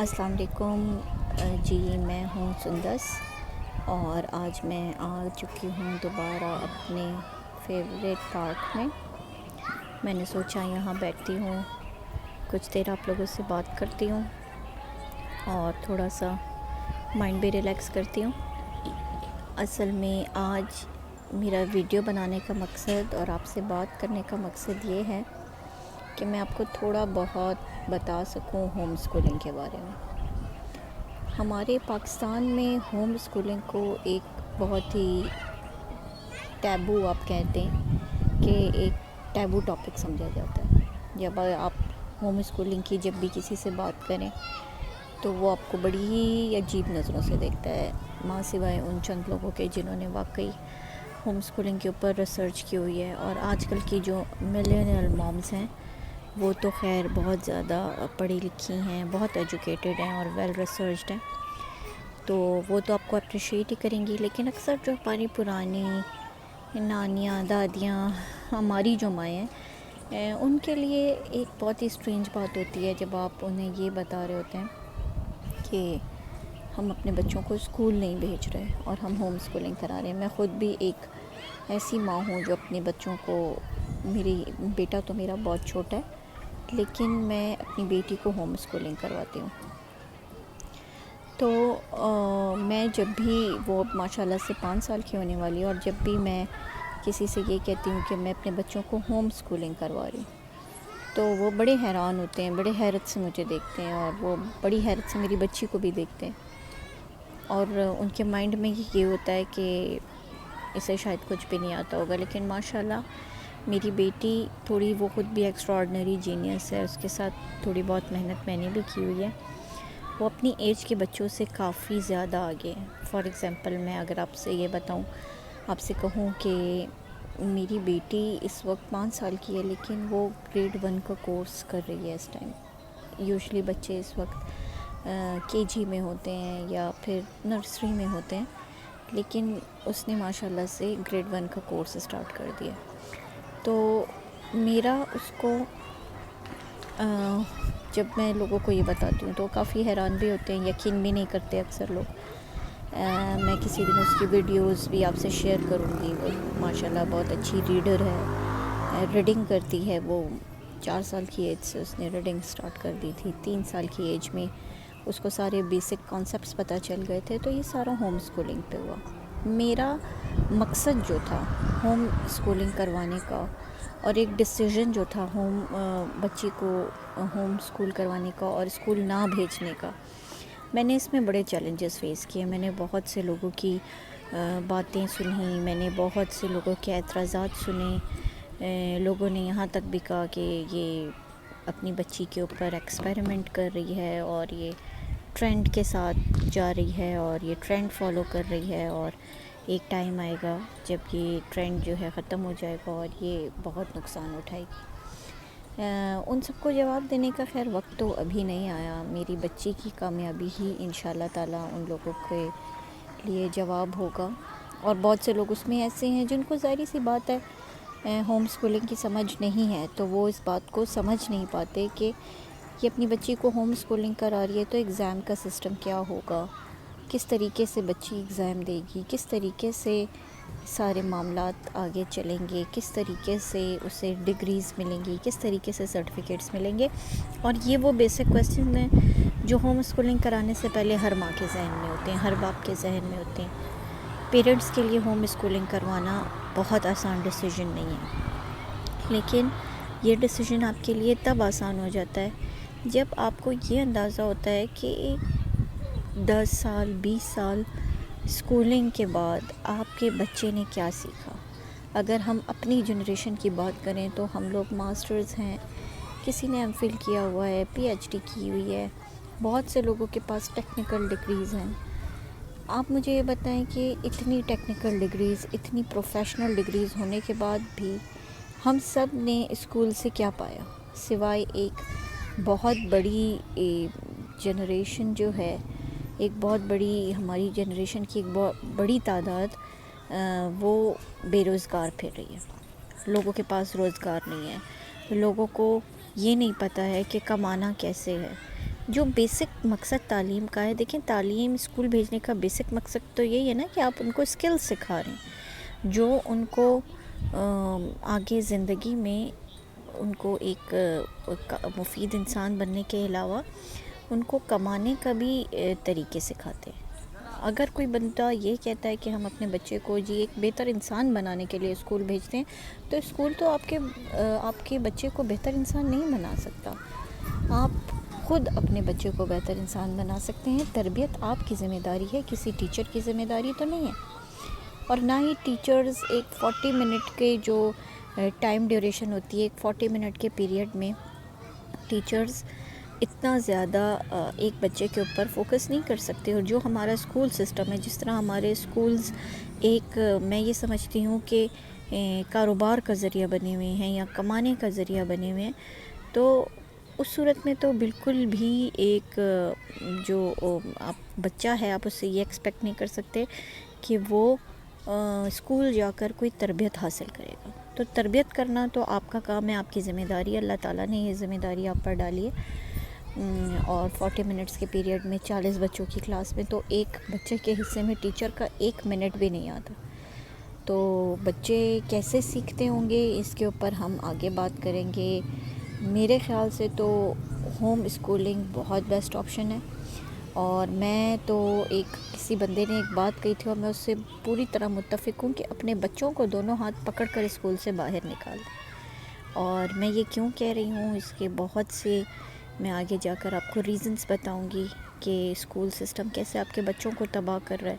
السلام علیکم جی، میں ہوں سندس اور آج میں آ چکی ہوں دوبارہ اپنے فیوریٹ پارک میں۔ میں نے سوچا یہاں بیٹھتی ہوں، کچھ دیر آپ لوگوں سے بات کرتی ہوں اور تھوڑا سا مائنڈ بھی ریلیکس کرتی ہوں۔ اصل میں آج میرا ویڈیو بنانے کا مقصد اور آپ سے بات کرنے کا مقصد یہ ہے کہ میں آپ کو تھوڑا بہت بتا سکوں ہوم اسکولنگ کے بارے میں۔ ہمارے پاکستان میں ہوم اسکولنگ کو ایک بہت ہی ٹیبو آپ کہتے ہیں کہ ایک ٹیبو ٹاپک سمجھا جاتا ہے۔ جب آپ ہوم اسکولنگ کی جب بھی کسی سے بات کریں تو وہ آپ کو بڑی ہی عجیب نظروں سے دیکھتا ہے، ماں سوائے ان چند لوگوں کے جنہوں نے واقعی ہوم اسکولنگ کے اوپر ریسرچ کی ہوئی ہے۔ اور آج کل کی جو ملینیل مامز ہیں وہ تو خیر بہت زیادہ پڑھی لکھی ہیں، بہت ایجوکیٹڈ ہیں اور ویل ریسرچڈ ہیں، تو وہ تو آپ کو اپریشیٹ ہی کریں گی۔ لیکن اکثر جو ہماری پرانی نانیاں، دادیاں، ہماری جو مائیں ہیں، ان کے لیے ایک بہت ہی اسٹرینج بات ہوتی ہے جب آپ انہیں یہ بتا رہے ہوتے ہیں کہ ہم اپنے بچوں کو اسکول نہیں بھیج رہے اور ہم ہوم اسکولنگ کرا رہے ہیں۔ میں خود بھی ایک ایسی ماں ہوں جو اپنے بچوں کو، میری بیٹا تو میرا بہت چھوٹا ہے لیکن میں اپنی بیٹی کو ہوم اسکولنگ کرواتی ہوں۔ تو میں جب بھی، وہ ماشاء اللہ سے 5 سال کی ہونے والی ہے، اور جب بھی میں کسی سے یہ کہتی ہوں کہ میں اپنے بچوں کو ہوم اسکولنگ کروا رہی ہوں تو وہ بڑے حیران ہوتے ہیں، بڑے حیرت سے مجھے دیکھتے ہیں اور وہ بڑی حیرت سے میری بچی کو بھی دیکھتے ہیں، اور ان کے مائنڈ میں یہ ہوتا ہے کہ اسے شاید کچھ بھی نہیں آتا ہوگا۔ لیکن ماشاء اللہ میری بیٹی تھوڑی، وہ خود بھی ایکسٹرا آرڈنری جینیس ہے، اس کے ساتھ تھوڑی بہت محنت میں نے بھی کی ہوئی ہے۔ وہ اپنی ایج کے بچوں سے کافی زیادہ آگے ہیں۔ فار ایگزامپل میں اگر آپ سے یہ بتاؤں، آپ سے کہوں کہ میری بیٹی اس وقت 5 سال کی ہے لیکن وہ گریڈ 1 کا کورس کر رہی ہے اس ٹائم۔ یوزلی بچے اس وقت KG میں ہوتے ہیں یا پھر نرسری میں ہوتے ہیں، لیکن اس نے ماشاء اللہ سے گریڈ 1 کا کورس اسٹارٹ کر دیا۔ تو میرا اس کو جب میں لوگوں کو یہ بتاتی ہوں تو کافی حیران بھی ہوتے ہیں، یقین بھی نہیں کرتے اکثر لوگ۔ میں کسی دن اس کی ویڈیوز بھی آپ سے شیئر کروں گی۔ وہ ماشاءاللہ بہت اچھی ریڈر ہے، ریڈنگ کرتی ہے۔ وہ 4 سال کی ایج سے اس نے ریڈنگ سٹارٹ کر دی تھی، 3 سال کی ایج میں اس کو سارے بیسک کانسیپٹس پتہ چل گئے تھے۔ تو یہ سارا ہوم اسکولنگ پہ ہوا۔ میرا مقصد جو تھا ہوم اسکولنگ کروانے کا، اور ایک ڈیسیژن جو تھا بچی کو ہوم اسکول کروانے کا اور اسکول نہ بھیجنے کا، میں نے اس میں بڑے چیلنجز فیس کیے۔ میں نے بہت سے لوگوں کی باتیں سنیں، میں نے بہت سے لوگوں کے اعتراضات سنے۔ لوگوں نے یہاں تک بھی کہا کہ یہ اپنی بچی کے اوپر ایکسپیریمنٹ کر رہی ہے اور یہ ٹرینڈ کے ساتھ جا رہی ہے اور یہ ٹرینڈ فالو کر رہی ہے، اور ایک ٹائم آئے گا جب یہ ٹرینڈ جو ہے ختم ہو جائے گا اور یہ بہت نقصان اٹھائے گی۔ ان سب کو جواب دینے کا خیر وقت تو ابھی نہیں آیا۔ میری بچی کی کامیابی ہی انشاءاللہ تعالیٰ ان لوگوں کے لیے جواب ہوگا، اور بہت سے لوگ اس میں ایسے ہیں جن کو ظاہری سی بات ہے ہوم اسکولنگ کی سمجھ نہیں ہے، تو وہ اس بات کو سمجھ نہیں پاتے کہ یہ اپنی بچی کو ہوم اسکولنگ کرا رہی ہے تو ایگزام کا سسٹم کیا ہوگا، کس طریقے سے بچی ایگزام دے گی، کس طریقے سے سارے معاملات آگے چلیں گے، کس طریقے سے اسے ڈگریز ملیں گی، کس طریقے سے سرٹیفکیٹس ملیں گے۔ اور یہ وہ بیسک کویسچن ہیں جو ہوم اسکولنگ کرانے سے پہلے ہر ماں کے ذہن میں ہوتے ہیں، ہر باپ کے ذہن میں ہوتے ہیں۔ پیرنٹس کے لیے ہوم اسکولنگ کروانا بہت آسان ڈیسیژن نہیں ہے، لیکن یہ ڈیسیژن آپ کے لیے تب آسان ہو جاتا ہے جب آپ کو یہ اندازہ ہوتا ہے کہ 10 سال 20 سال اسکولنگ کے بعد آپ کے بچے نے کیا سیکھا۔ اگر ہم اپنی جنریشن کی بات کریں تو ہم لوگ ماسٹرز ہیں، کسی نے MPhil کیا ہوا ہے، PhD کی ہوئی ہے، بہت سے لوگوں کے پاس ٹیکنیکل ڈگریز ہیں۔ آپ مجھے یہ بتائیں کہ اتنی ٹیکنیکل ڈگریز، اتنی پروفیشنل ڈگریز ہونے کے بعد بھی ہم سب نے اسکول سے کیا پایا، سوائے ایک بہت بڑی جنریشن جو ہے، ایک بہت بڑی ہماری جنریشن کی ایک بہت بڑی تعداد وہ بے روزگار پھر رہی ہے۔ لوگوں کے پاس روزگار نہیں ہے، لوگوں کو یہ نہیں پتہ ہے کہ کمانا کیسے ہے، جو بیسک مقصد تعلیم کا ہے، دیکھیں تعلیم اسکول بھیجنے کا بیسک مقصد تو یہی ہے نا کہ آپ ان کو اسکل سکھا رہے ہیں جو ان کو آگے زندگی میں ان کو ایک مفید انسان بننے کے علاوہ ان کو کمانے کا بھی طریقے سکھاتے ہیں۔ اگر کوئی بندہ یہ کہتا ہے کہ ہم اپنے بچے کو جی ایک بہتر انسان بنانے کے لیے اسکول بھیجتے ہیں، تو اسکول تو آپ کے بچے کو بہتر انسان نہیں بنا سکتا۔ آپ خود اپنے بچے کو بہتر انسان بنا سکتے ہیں۔ تربیت آپ کی ذمہ داری ہے، کسی ٹیچر کی ذمہ داری تو نہیں ہے۔ اور نہ ہی ٹیچرز ایک 40 منٹ کے جو ٹائم ڈیوریشن ہوتی ہے، ایک 40 منٹ کے پیریڈ میں ٹیچرز اتنا زیادہ ایک بچے کے اوپر فوکس نہیں کر سکتے۔ اور جو ہمارا اسکول سسٹم ہے، جس طرح ہمارے اسکولز ایک میں یہ سمجھتی ہوں کہ کاروبار کا ذریعہ بنے ہوئے ہیں یا کمانے کا ذریعہ بنے ہوئے ہیں، تو اس صورت میں تو بالکل بھی ایک جو آپ بچہ ہے، آپ اس سے یہ ایکسپیکٹ نہیں کر سکتے کہ وہ اسکول جا کر کوئی تربیت حاصل کرے گا۔ تو تربیت کرنا تو آپ کا کام ہے، آپ کی ذمہ داری ہے، اللہ تعالیٰ نے یہ ذمہ داری آپ پر ڈالی ہے۔ اور 40 منٹس کے پیریڈ میں 40 بچوں کی کلاس میں تو ایک بچے کے حصے میں ٹیچر کا 1 منٹ بھی نہیں آتا۔ تو بچے کیسے سیکھتے ہوں گے، اس کے اوپر ہم آگے بات کریں گے۔ میرے خیال سے تو ہوم اسکولنگ بہت بیسٹ آپشن ہے، اور میں تو کسی بندے نے ایک بات کہی تھی اور میں اس سے پوری طرح متفق ہوں کہ اپنے بچوں کو دونوں ہاتھ پکڑ کر اسکول سے باہر نکال دیں۔ اور میں یہ کیوں کہہ رہی ہوں، اس کے بہت سے میں آگے جا کر آپ کو ریزنز بتاؤں گی کہ اسکول سسٹم کیسے آپ کے بچوں کو تباہ کر رہا ہے،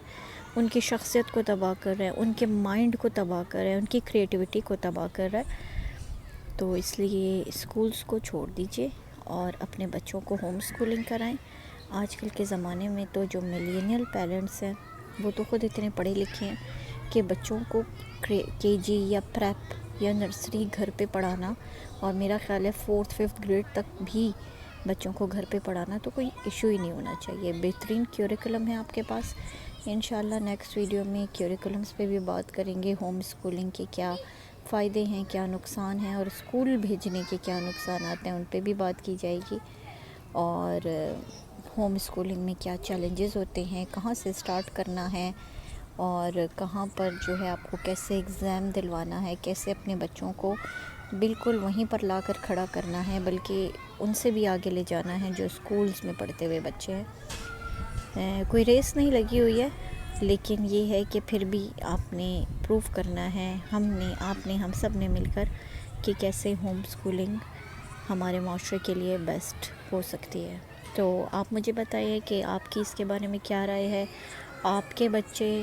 ان کی شخصیت کو تباہ کر رہا ہے، ان کے مائنڈ کو تباہ کر رہا ہے، ان کی کریٹیوٹی کو تباہ کر رہا ہے۔ تو اس لیے اسکولز کو چھوڑ دیجئے اور اپنے بچوں کو ہوم اسکولنگ کرائیں۔ آج کل کے زمانے میں تو جو ملینیل پیرنٹس ہیں وہ تو خود اتنے پڑھے لکھے ہیں کہ بچوں کو کے جی یا پریپ یا نرسری گھر پہ پڑھانا، اور میرا خیال ہے 4th 5th گریڈ تک بھی بچوں کو گھر پہ پڑھانا تو کوئی ایشو ہی نہیں ہونا چاہیے۔ بہترین کیوریکلم ہے آپ کے پاس۔ انشاءاللہ نیکسٹ ویڈیو میں کیوریکلمس پہ بھی بات کریں گے، ہوم اسکولنگ کے کیا فائدے ہیں، کیا نقصان ہیں، اور اسکول بھیجنے کے کیا نقصانات ہیں، ان پہ بھی بات کی جائے گی۔ اور ہوم اسکولنگ میں کیا چیلنجز ہوتے ہیں، کہاں سے سٹارٹ کرنا ہے، اور کہاں پر جو ہے آپ کو کیسے ایگزام دلوانا ہے، کیسے اپنے بچوں کو بالکل وہیں پر لا کر کھڑا کرنا ہے، بلکہ ان سے بھی آگے لے جانا ہے جو اسکولز میں پڑھتے ہوئے بچے ہیں۔ کوئی ریس نہیں لگی ہوئی ہے، لیکن یہ ہے کہ پھر بھی آپ نے پروف کرنا ہے، آپ نے ہم سب نے مل کر، کہ کیسے ہوم اسکولنگ ہمارے معاشرے کے لیے بیسٹ ہو سکتی ہے۔ تو آپ مجھے بتائیے کہ آپ کی اس کے بارے میں کیا رائے ہے، آپ کے بچے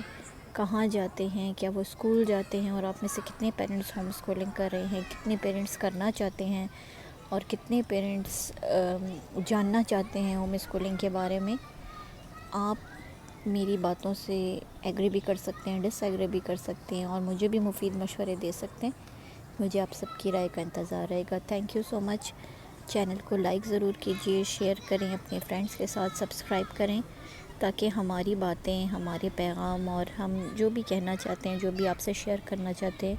کہاں جاتے ہیں، کیا وہ اسکول جاتے ہیں، اور آپ میں سے کتنے پیرنٹس ہوم اسکولنگ کر رہے ہیں، کتنے پیرنٹس کرنا چاہتے ہیں، اور کتنے پیرنٹس جاننا چاہتے ہیں ہوم اسکولنگ کے بارے میں۔ آپ میری باتوں سے ایگری بھی کر سکتے ہیں، ڈس ایگری بھی کر سکتے ہیں، اور مجھے بھی مفید مشورے دے سکتے ہیں۔ مجھے آپ سب کی رائے کا انتظار رہے گا۔ Thank you so much. Channel کو لائک ضرور کیجئے، شیئر کریں اپنے فرینڈس کے ساتھ، سبسکرائب کریں، تاکہ ہماری باتیں، ہمارے پیغام، اور ہم جو بھی کہنا چاہتے ہیں، جو بھی آپ سے شیئر کرنا چاہتے ہیں،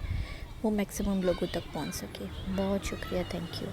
وہ میکسیمم لوگوں تک پہنچ سکے۔ بہت شکریہ، تھینک یو۔